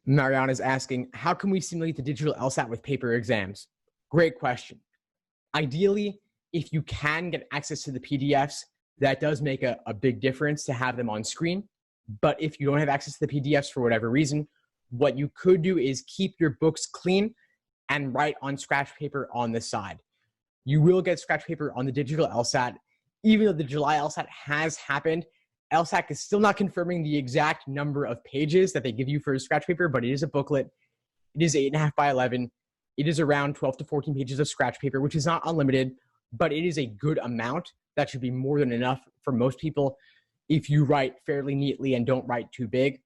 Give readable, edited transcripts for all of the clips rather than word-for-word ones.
Mariana is asking, how can we simulate the digital LSAT with paper exams? Great question. Ideally, if you can get access to the PDFs, that does make a big difference to have them on screen. But if you don't have access to the PDFs for whatever reason, what you could do is keep your books clean and write on scratch paper on the side. You will get scratch paper on the digital LSAT. Even though the July LSAT has happened, LSAT is still not confirming the exact number of pages that they give you for scratch paper, but it is a booklet. It is 8.5 by 11. It is around 12 to 14 pages of scratch paper, which is not unlimited, but it is a good amount. That should be more than enough for most people if you write fairly neatly and don't write too big.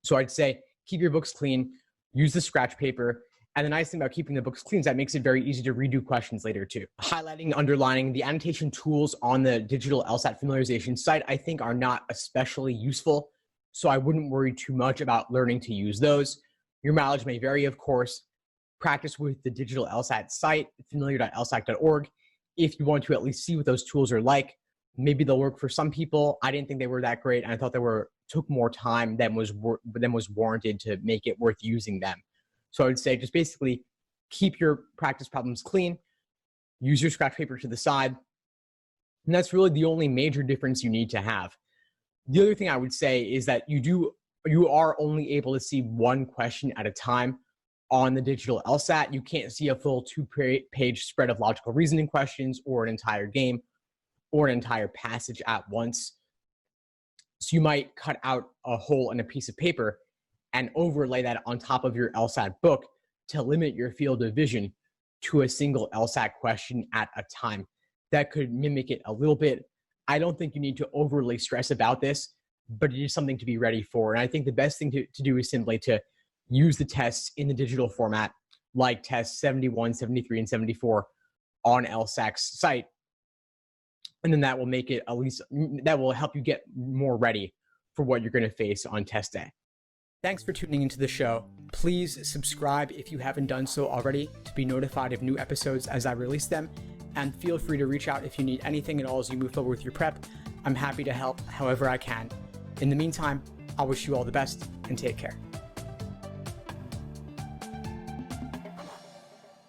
So I'd say keep your books clean, use the scratch paper. And the nice thing about keeping the books clean is that makes it very easy to redo questions later too. Highlighting, underlining the annotation tools on the digital LSAT familiarization site, I think are not especially useful. So I wouldn't worry too much about learning to use those. Your mileage may vary, of course. Practice with the digital LSAT site, familiar.lsac.org. If you want to at least see what those tools are like, maybe they'll work for some people. I didn't think they were that great, and I thought they took more time than was warranted to make it worth using them. So I would say just basically keep your practice problems clean, use your scratch paper to the side, and that's really the only major difference you need to have. The other thing I would say is that you are only able to see one question at a time on the digital LSAT. You can't see a full 2-page spread of logical reasoning questions or an entire game or an entire passage at once. So you might cut out a hole in a piece of paper and overlay that on top of your LSAT book to limit your field of vision to a single LSAT question at a time. That could mimic it a little bit. I don't think you need to overly stress about this, but it is something to be ready for. And I think the best thing to do is simply to use the tests in the digital format, like tests 71, 73, and 74 on LSAC's site. And then that will make it that will help you get more ready for what you're going to face on test day. Thanks for tuning into the show. Please subscribe if you haven't done so already to be notified of new episodes as I release them. And feel free to reach out if you need anything at all as you move forward with your prep. I'm happy to help however I can. In the meantime, I wish you all the best and take care.